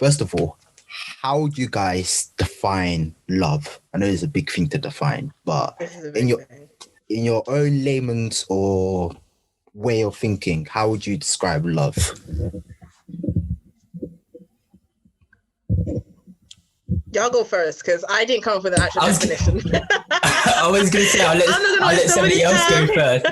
first of all, how do you guys define love? I know it's a big thing to define, but This is a in big your thing. in your own layman's or way of thinking, how would you describe love? Y'all go first, because I didn't come up with an actual definition. I was going to say, I'll let somebody else go first.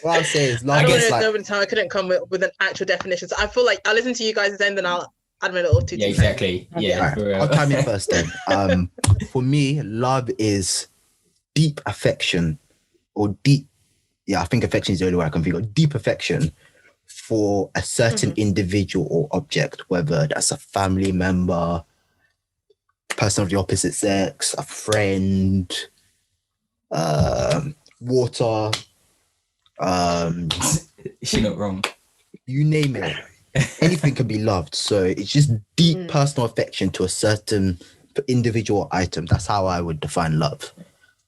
What I'll say is love I don't is want to like, know time I couldn't come with an actual definition. So I feel like I'll listen to you guys then I'll add my little two. Yeah, exactly. Yeah, all right, I'll time it first then. For me, love is deep affection or deep, I think affection is the only way I can think of, deep affection for a certain individual or object, whether that's a family member, person of the opposite sex, a friend, water, she's not wrong. you name it. Anything can be loved. So it's just deep personal affection to a certain individual item. That's how I would define love.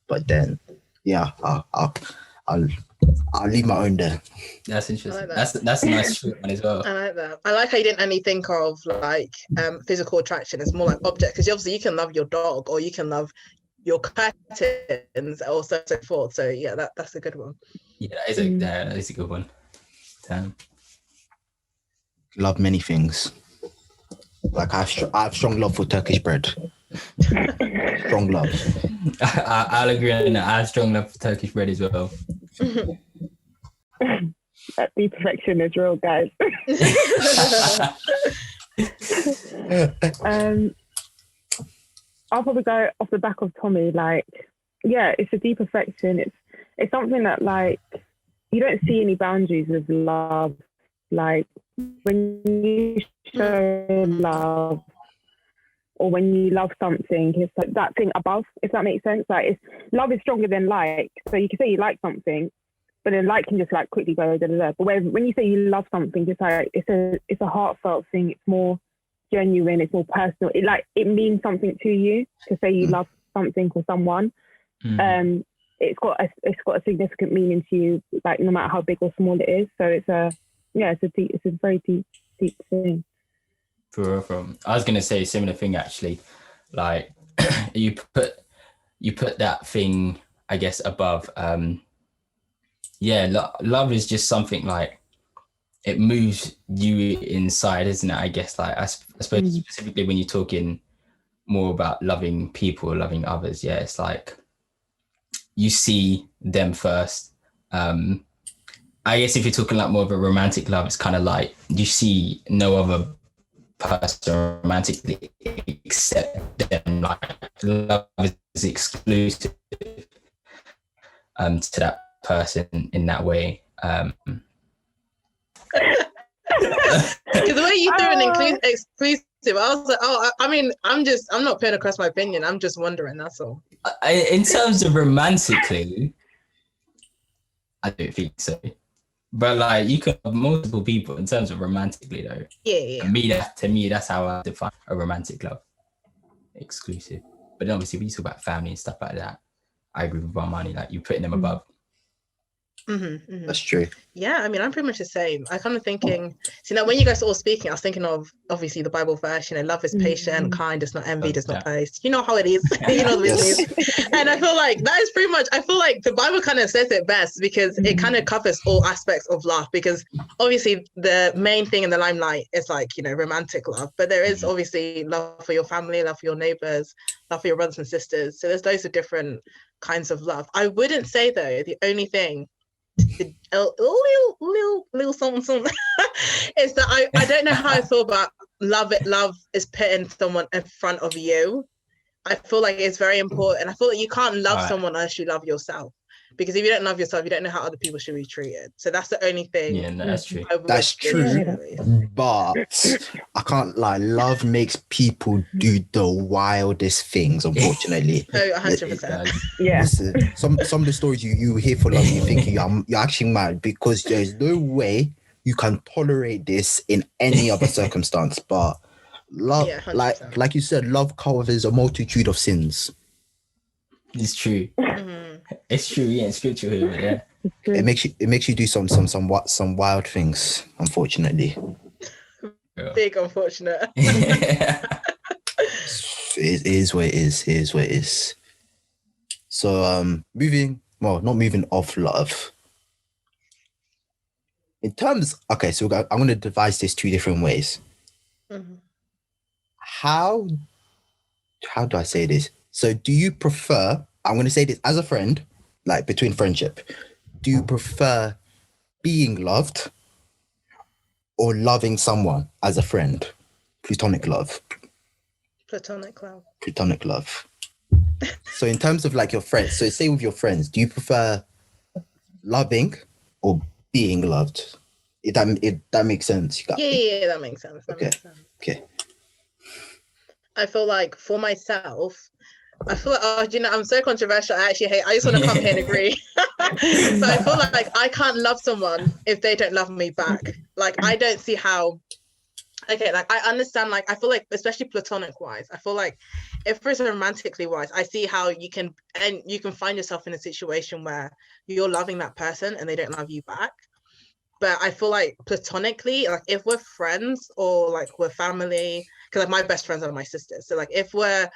But then, yeah, I'll leave my own there. That's interesting. Like that. That's a nice short one as well. I like that. I like how you didn't only think of like physical attraction. It's more like object, because obviously you can love your dog or you can love your curtains or so forth. So yeah, that's a good one. Yeah, that is a good one. Damn. Love many things. Like I have strong love for Turkish bread. Strong love. I'll agree on that. I have strong love for Turkish bread as well. That deep affection is real, guys. I'll probably go off the back of Tommy. Like, yeah, it's a deep affection. It's something that, like, you don't see any boundaries with love. Like, when you show love or when you love something, it's like that thing above, if that makes sense. Like, love is stronger than like. So you can say you like something, but then like can just like quickly go da da da. But when you say you love something, it's like it's a heartfelt thing. It's more genuine. It's more personal. It means something to you to say you love something or someone. It's got a significant meaning to you, like no matter how big or small it is. So it's a very deep thing. I was gonna say a similar thing actually. Like you put that thing, I guess, above. Love is just something like it moves you inside, isn't it? I guess like I suppose specifically when you're talking more about loving people, loving others. Yeah, it's like you see them first. I guess if you're talking like more of a romantic love, it's kind of like you see no other person romantically except them. Like love is exclusive to that person in that way. Because the way you threw an exclusive, I was like, I'm not putting across my opinion. I'm just wondering. That's all. In terms of romantically, I don't think so. But like you could have multiple people in terms of romantically though. Yeah. To me, that's how I define a romantic love. Exclusive. But then obviously when you talk about family and stuff like that, I agree with Armani, like you're putting them above. That's true. Yeah, I mean, I'm pretty much the same. I kind of thinking, when you guys were all speaking, I was thinking of obviously the Bible verse, love is patient, kind, does not envy, does not boast. You know how it is. You know the business. And I feel like that is pretty much, I feel like the Bible kind of says it best because it kind of covers all aspects of love, because obviously the main thing in the limelight is like, romantic love, but there is obviously love for your family, love for your neighbors, love for your brothers and sisters. So there's loads of different kinds of love. I wouldn't say though, the only thing little something is that I don't know how I feel about love is putting someone in front of you. I feel like it's very important. I feel like you can't love someone unless you love yourself, because if you don't love yourself, you don't know how other people should be treated. So that's the only thing. Yeah, no, that's true. That's true. But I can't lie, love makes people do the wildest things, unfortunately. Oh, 100%. Yeah. Some of the stories you hear for love, you think you're actually mad, because there's no way you can tolerate this in any other circumstance. But love, like you said, love covers a multitude of sins. It's true. It's true. Yeah, it's scripture here, yeah. It makes you do some wild things, unfortunately. Yeah. big unfortunate. It is what it is. It is what it is. So not moving off love. In terms, okay, so I'm going to devise this two different ways. Mm-hmm. How do I say this? So do you prefer, I'm going to say this as a friend, like between friendship, do you prefer being loved or loving someone as a friend? Platonic love. Platonic love. Platonic love. So in terms of like your friends, so say with your friends, do you prefer loving or being loved? If that makes sense. Yeah, that makes sense. Okay. I feel like for myself, I feel like, I'm so controversial. I just want to come here and agree. So I feel like I can't love someone if they don't love me back. Like, I don't see how, okay, like I understand, like, I feel like, especially platonic wise, I feel like if it's romantically wise, I see how you can find yourself in a situation where you're loving that person and they don't love you back. But I feel like platonically, like if we're friends or like we're family, because like my best friends are my sisters. So like if we're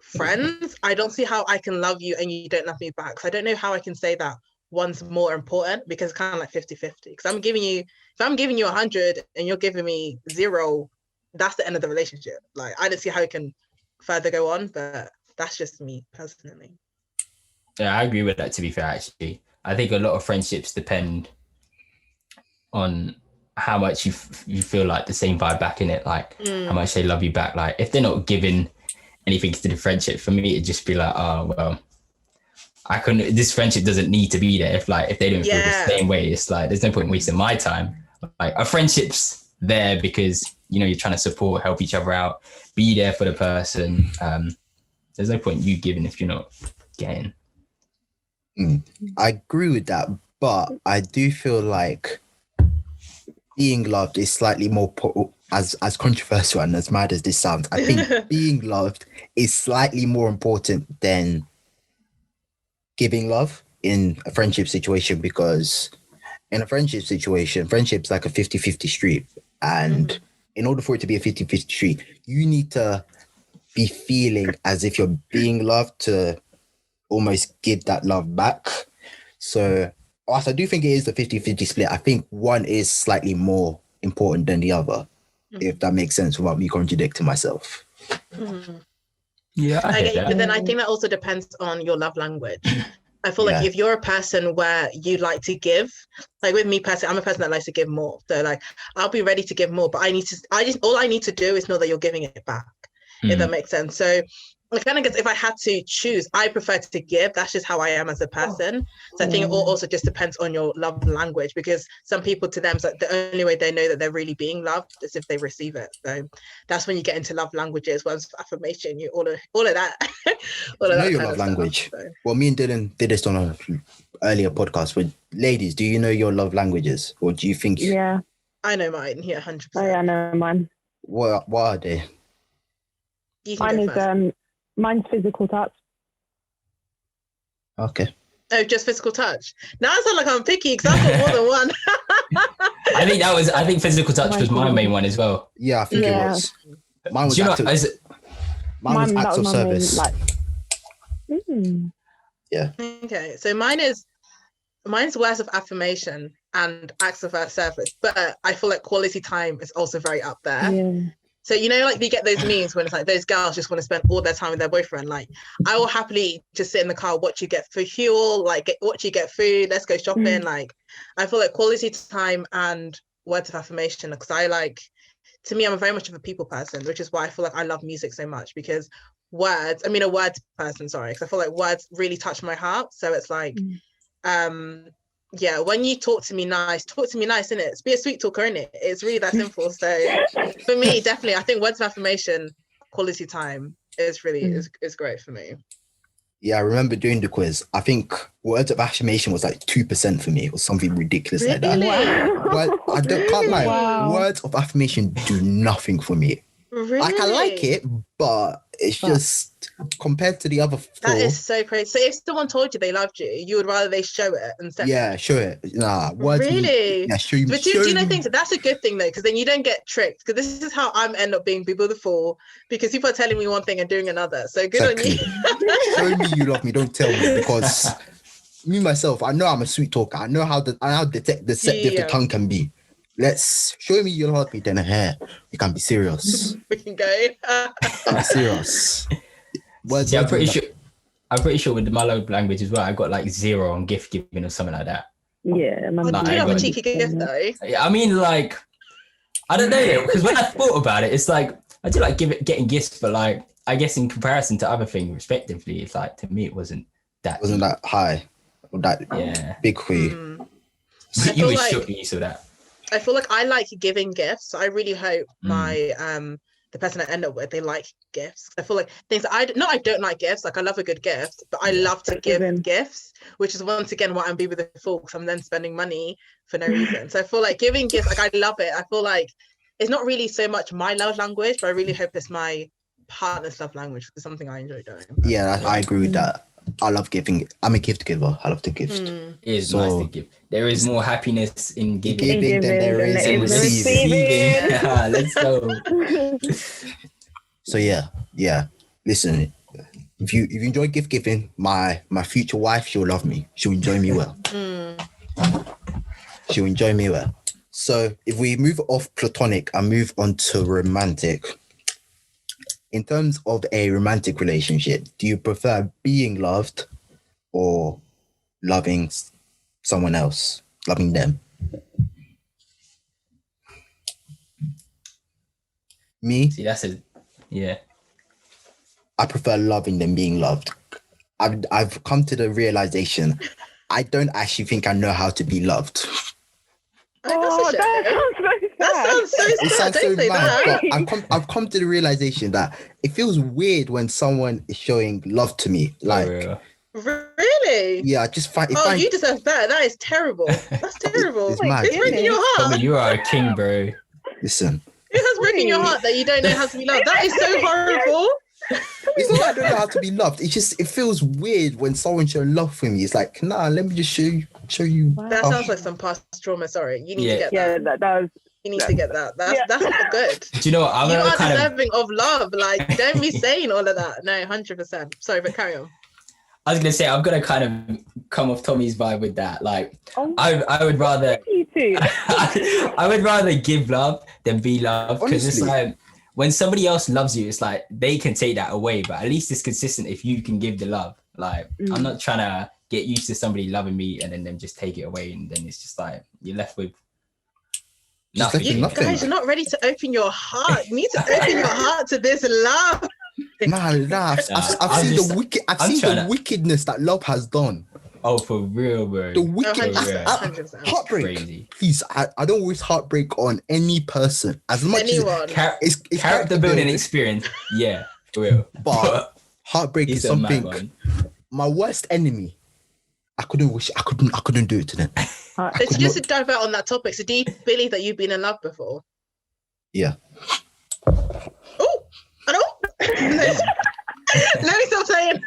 friends, I don't see how I can love you and you don't love me back. So I don't know how I can say that one's more important, because it's kind of like 50-50. Because if I'm giving you 100 and you're giving me 0, that's the end of the relationship. Like I don't see how it can further go on, but that's just me personally. Yeah, I agree with that, to be fair, actually. I think a lot of friendships depend on how much you feel like the same vibe back in it, like how much they love you back. Like if they're not giving anything to the friendship, for me it'd just be like, oh well, this friendship doesn't need to be there if they don't feel the same way. It's like there's no point wasting my time. Like a friendship's there because you're trying to support, help each other out, be there for the person. There's no point you giving if you're not getting. I agree with that, but I do feel like being loved is slightly more as controversial and as mad as this sounds. I think being loved is slightly more important than giving love in a friendship situation, because in a friendship situation, friendship's like a 50-50 street. And in order for it to be a 50-50 street, you need to be feeling as if you're being loved to almost give that love back. So whilst I do think it is a 50-50 split, I think one is slightly more important than the other, if that makes sense without me contradicting myself. Yeah, but then I think that also depends on your love language. I feel like if you're a person where you like to give, like with me personally, I'm a person that likes to give more. So like I'll be ready to give more, but all I need to do is know that you're giving it back, if that makes sense. So I kind of guess if I had to choose, I prefer to give. That's just how I am as a person. So I think it also just depends on your love language, because some people, to them, it's like the only way they know that they're really being loved is if they receive it. So that's when you get into love languages, words of affirmation, all of that. All of that your love language. Stuff, so. Well, me and Dylan did this on an earlier podcast. But ladies, do you know your love languages, or do you think? Yeah, I know mine. Yeah, 100%. Oh yeah, I know mine. What are they? Mine's physical touch. Okay. Oh, just physical touch. Now I sound like I'm picky because I've got more than one. I think physical touch was my main one as well. Yeah, I think it was. Mine was acts of service. Yeah. Okay, so mine's words of affirmation and acts of service, but I feel like quality time is also very up there. Yeah. So, like you get those memes when it's like those girls just want to spend all their time with their boyfriend. Like, I will happily just sit in the car, watch you get for fuel, watch you get food, let's go shopping. Like, I feel like quality time and words of affirmation, because to me, I'm very much of a people person, which is why I feel like I love music so much, because a words person, because I feel like words really touch my heart. So it's like, when you talk to me nice, innit? Be a sweet talker, innit? It's really that simple. So for me, definitely, I think words of affirmation, quality time is really is great for me. Yeah, I remember doing the quiz. I think words of affirmation was like 2% for me, or something ridiculous like that. Well, I can't lie. Wow. Words of affirmation do nothing for me. Really? Like, I like it, but it's just compared to the other four. That is so crazy. So if someone told you they loved you, you would rather they show it instead. Yeah, show it. Nah, words really? Yeah, show you. But do you know things? That's a good thing though, because then you don't get tricked. Because this is how I'm end up being people the fool, because people are telling me one thing and doing another. So good on you. Show me you love me. Don't tell me, because me myself, I know I'm a sweet talker. I know how deceptive the tongue can be. Let's show me you love me, then we can be serious. We can go. I'm serious. Yeah, I'm pretty sure with my love language as well, I got like 0 on gift giving or something like that. Yeah, do you have a cheeky gift though? I mean, like, I don't know, because when I thought about it, it's like I do like getting gifts, but like I guess in comparison to other things, respectively, it's like to me it wasn't that high, or that big for you. So you were shook when you saw that. I feel like I like giving gifts. So I really hope my the person I end up with, they like gifts. I feel like things I don't like gifts. Like I love a good gift, but I love to give gifts, which is once again why I'm be with the fool, because I'm then spending money for no reason. So I feel like giving gifts, like I love it. I feel like it's not really so much my love language, but I really hope it's my partner's love language. It's something I enjoy doing. Yeah, I agree with that. I love giving. I'm a gift giver. I love to gift. It is nice to give. There is more happiness in giving than there is in receiving. Let's go. So yeah. Listen, if you enjoy gift giving, my future wife, she'll love me. She'll enjoy me well. She'll enjoy me well. So if we move off platonic and move on to romantic. In terms of a romantic relationship, do you prefer being loved or loving someone else, loving them? Me? See, that's I prefer loving than being loved. I've come to the realization I don't actually think I know how to be loved. That sounds so sad. It sounds so bad, but I've come to the realization that it feels weird when someone is showing love to me. Like, really? Yeah, I just find. You deserve better. That is terrible. That's terrible. It's mad. It's breaking your heart. You are a king, bro. Listen. It has breaking your heart that you don't know how to be loved. That is so horrible. It's not that I don't know how to be loved. It's just it feels weird when someone shows love for me. It's like, nah, let me just show you. Wow. That sounds like some past trauma. Sorry, you need to get that. Yeah, that does. You need to get that. That's not good. Do you know what? You are deserving of love. Like, don't be saying all of that. No, 100%. Sorry, but carry on. I was gonna say I'm gonna kind of come off Tommy's vibe with that. Like, I would rather. You too. I would rather give love than be loved, because it's like when somebody else loves you, it's like they can take that away, but at least it's consistent if you can give the love. Like, I'm not trying to get used to somebody loving me and then them just take it away, and then it's just like you're left with nothing. You guys are not ready to open your heart. You need to open your heart to this love. I've seen the wickedness that love has done. Oh, for real, bro. The wickedness, heartbreak. Crazy. Please, I don't wish heartbreak on any person. As much anyone. As it's character building experience. Yeah, for real. But heartbreak is something. My worst enemy. I couldn't do it to them. So just to divert on that topic, so do you believe that you've been in love before? Yeah. Oh, I don't. Let me stop saying.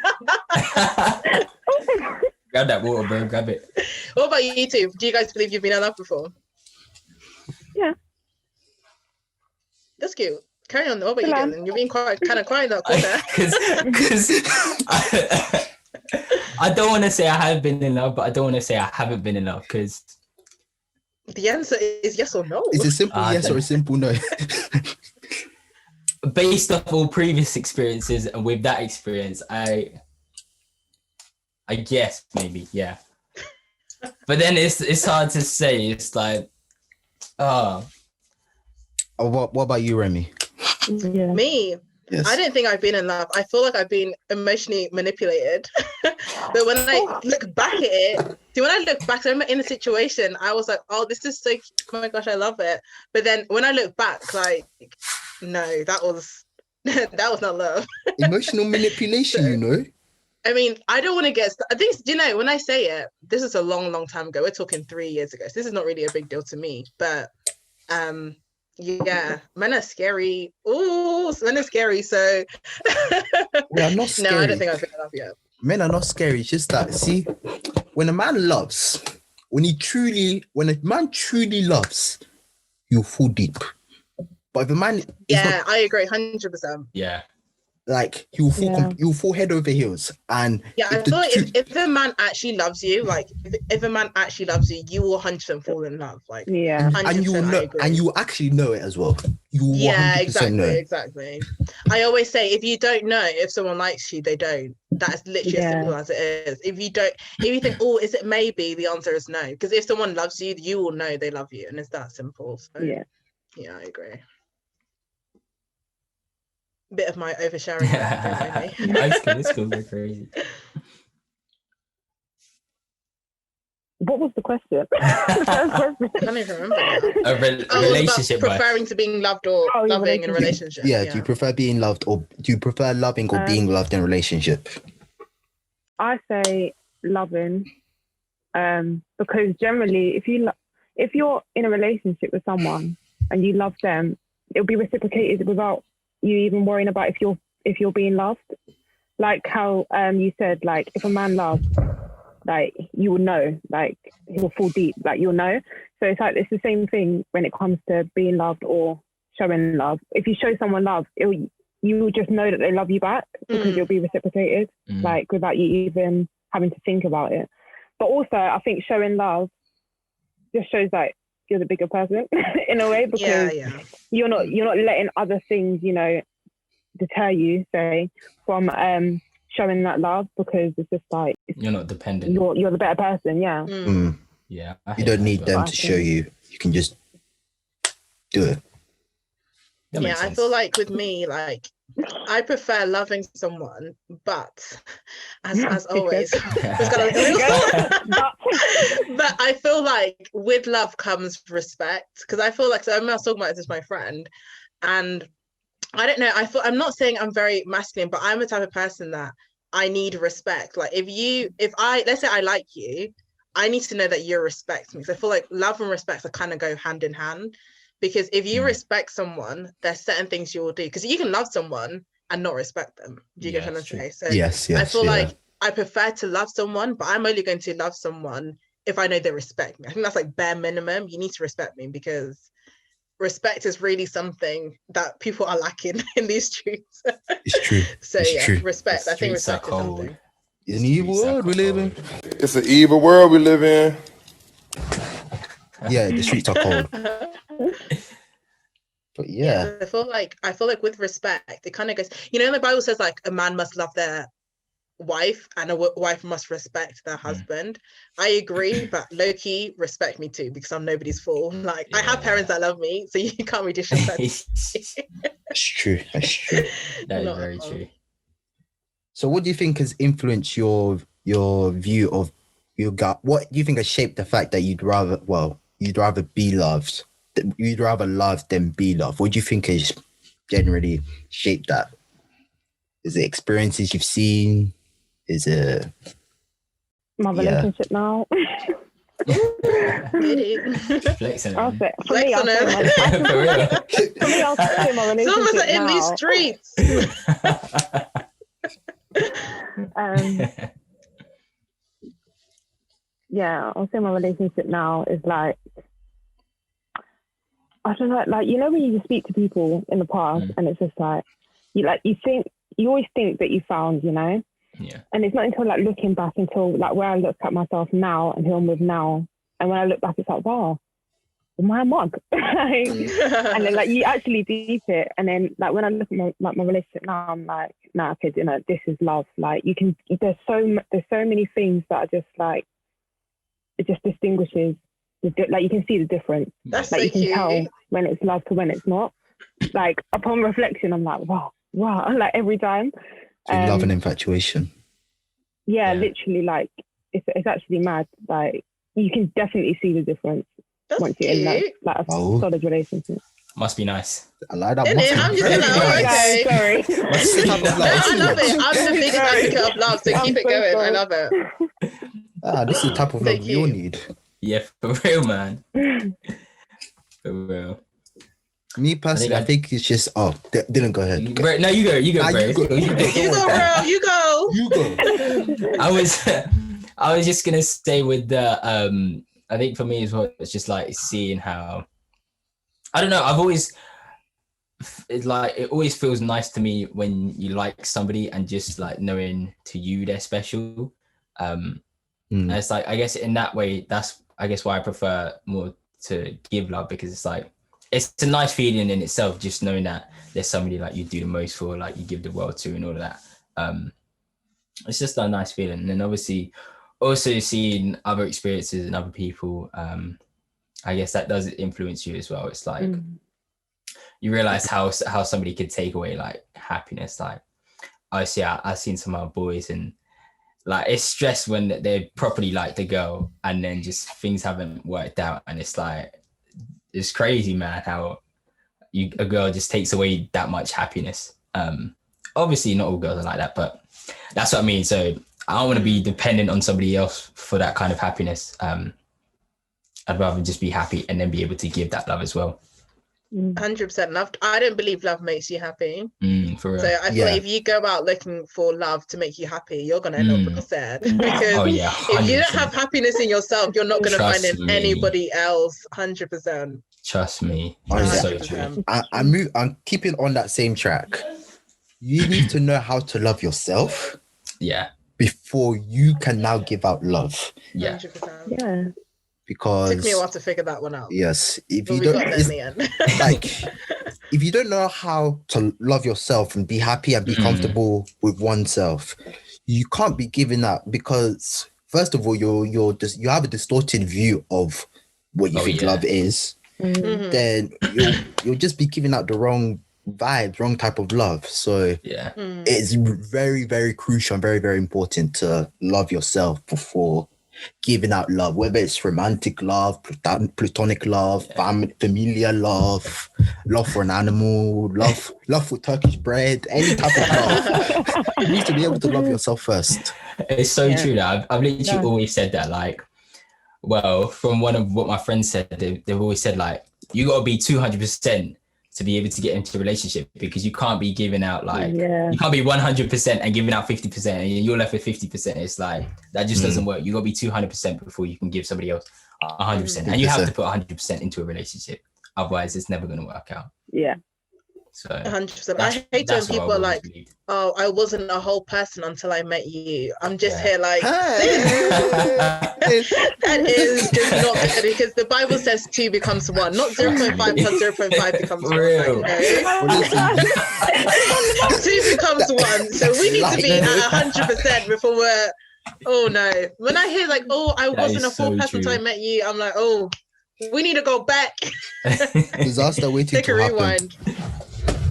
Grab that water, bro. Grab it. What about you two? Do you guys believe you've been in love before? Yeah. That's cute. Carry on. What about you, Dylan? You're being kind of quiet in that corner. Because I don't want to say I have been in love, but I don't want to say I haven't been in love, because the answer is yes or no. It's a simple yes or a simple no. Based off all previous experiences and with that experience, I guess maybe, yeah. But then it's hard to say. It's like, what about you, Remy? Yeah. Me? Yes. I don't think I've been in love. I feel like I've been emotionally manipulated. But when I look back at it, when I look back, I remember in the situation, I was like, oh, this is so cute. Oh my gosh, I love it. But then when I look back, like, no, that was not love. Emotional manipulation, you know? I mean, I don't want to get... I think, when I say it, this is a long, long time ago. We're talking 3 years ago. So this is not really a big deal to me. But... yeah, men are scary. Ooh, course, men are scary. So We are not scary. no, I don't think I've been in love yet. Men are not scary. It's just that, see, when a man loves, when a man truly loves, you fall deep. But if a man is Yeah, not, I agree, 100%. Yeah. like, you will Yeah. you will fall head over heels. And Yeah, I if the feel like two- if a man actually loves you, like if a man actually loves you, you will 100% fall in love. Like, Yeah. 100%, and you will I know, agree. and you will actually know it as well. You will Yeah, 100% know. exactly. I always say, if you don't know if someone likes you, they don't. That's literally as simple as it is. If you think, oh, is it maybe? The answer is no. Because if someone loves you, you will know they love you, and it's that simple. So, Yeah. I agree. Bit of my oversharing there, don't mind me. It's cool. They're crazy. What was the question? The first question. I don't even remember now. A It was relationship, about but preferring to being loved or Oh, yeah, loving in a relationship. relationship. Do you prefer being loved, or do you prefer loving or being loved in a relationship? I say loving, because generally, if you're in a relationship with someone and you love them, it'll be reciprocated without you even worrying about if you're being loved. Like how you said, like if a man loves, like you will know, like he will fall deep, like you'll know. So it's like it's the same thing when it comes to being loved or showing love. If you show someone love, you will just know that they love you back because it'll be reciprocated, like without you even having to think about it. But also, I think showing love just shows like you're the bigger person in a way, because you're not letting other things, deter you, say, from showing that love, because it's just like you're not dependent. You're the better person, yeah. Yeah. You don't need them to show you. You can just do it. I feel like with me, like I prefer loving someone, but as always, but I feel like with love comes respect, because I feel like, so I was talking about this with my friend, and I don't know, I'm not saying I'm very masculine, but I'm the type of person that I need respect. Like let's say I like you, I need to know that you respect me. So I feel like love and respect kind of go hand in hand. Because if you respect someone, there's certain things you will do. Because you can love someone and not respect them. Do you get what I'm saying? So yes, I feel like I prefer to love someone, but I'm only going to love someone if I know they respect me. I think that's like bare minimum. You need to respect me, because respect is really something that people are lacking in these streets. It's true. So it's true. respect. I think respect is something. It's an evil world we live in. It's an evil world we live in. Yeah, the streets are cold. But yeah. I feel like with respect, it kind of goes, the Bible says like a man must love their wife and a wife must respect their husband. I agree, but low-key respect me too, because I'm nobody's fool. Like I have parents that love me, so you can't be disrespectful. That's true. That is very true. So what do you think has influenced your view of your gut? What do you think has shaped the fact that you'd rather be loved? You'd rather love than be loved? What do you think has generally shaped that? Is it experiences you've seen? Is it my relationship now? Flexing. I'll say, for Flex me, on I'll say my relationship. Some of us are in now. these streets. Yeah, I'll say my relationship now is like, I don't know, like, when you just speak to people in the past and it's just like, you always think that you found, Yeah. And it's not until like looking back, until like where I look at myself now and who I'm with now, and when I look back, it's like, wow, am I a mug? And then like you actually deep it, and then like when I look at my relationship now, I'm like, nah, kid, this is love. Like there's so many things that are just like, it just distinguishes. Like you can see the difference. That's like so you can cute. tell when it's love to when it's not. Like upon reflection, I'm like, wow, like every time. love and infatuation? Yeah, literally, like it's actually mad. Like you can definitely see the difference. That's once you're in that, cute. like a solid relationship. Must be nice. I like that. I'm just like, okay. Sorry. I love it. I'm the biggest advocate of love, so keep it going. Sorry. I love it. This is the type of love we all need. Yeah, for real, man. For real. Me personally, I think it's just. Oh, Dylan, go ahead. No, you go. You go, bro. You go, You go, bro. You go. You go. I was just gonna stay with the. I think for me as well, it's just like seeing how. I don't know. I've always. It always feels nice to me when you like somebody and just like knowing to you they're special. And it's like, I guess in that way, that's I guess why I prefer more to give love, because it's like it's a nice feeling in itself, just knowing that there's somebody like you do the most for, like you give the world to and all of that. It's just a nice feeling. And then obviously also seeing other experiences and other people, I guess that does influence you as well. It's like you realize how somebody could take away like happiness. Like obviously I've seen some of our boys, and like it's stress when they properly like the girl and then just things haven't worked out, and it's like it's crazy, man, how a girl just takes away that much happiness. Obviously not all girls are like that, but that's what I mean. So I don't want to be dependent on somebody else for that kind of happiness. I'd rather just be happy and then be able to give that love as well. 100% love. I don't believe love makes you happy. For real. So I feel like if you go out looking for love to make you happy, you're gonna end up sad. Because if you don't have happiness in yourself, you're not gonna find it in anybody else. 100%. Trust me. Honestly, So true. I'm keeping on that same track. You need to know how to love yourself. Yeah. Before you can now give out love. Yeah. 100%. Yeah. Because it took me a while to figure that one out. Yes. If you we don't got there in the end. like if you don't know how to love yourself and be happy and be comfortable with oneself, you can't be giving that, because first of all, you have a distorted view of what you think love is. Then you'll just be giving out the wrong vibes, wrong type of love. So it's very, very crucial and very, very important to love yourself before giving out love, whether it's romantic love, platonic love, familiar love, love for an animal, love for Turkish bread, any type of love. You need to be able to love yourself first. It's so true that I've literally always said that, like, well, from one of what my friends said, they've always said, like, you got to be 200% to be able to get into a relationship, because you can't be giving out like you can't be 100% and giving out 50% and you're left with 50%. It's like that just doesn't work. You got to be 200% before you can give somebody else 100%, and you have to put 100% into a relationship, otherwise it's never going to work out. So 100%. I hate when people are like, "Oh, I wasn't a whole person until I met you." I'm just here like, that is just not good, because the Bible says 2 becomes 1, not 0.5 plus 0.5 becomes 1. Like, 2 becomes 1. So we need to be at 100% before we're. Oh no! When I hear like, "Oh, I wasn't a whole person until I met you," I'm like, "Oh, we need to go back." Disaster waiting to happen. Rewind.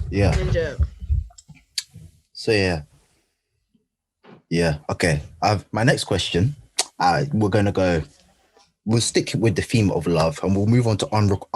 Yeah. So okay. My next question. We'll stick with the theme of love, and we'll move on to unrequited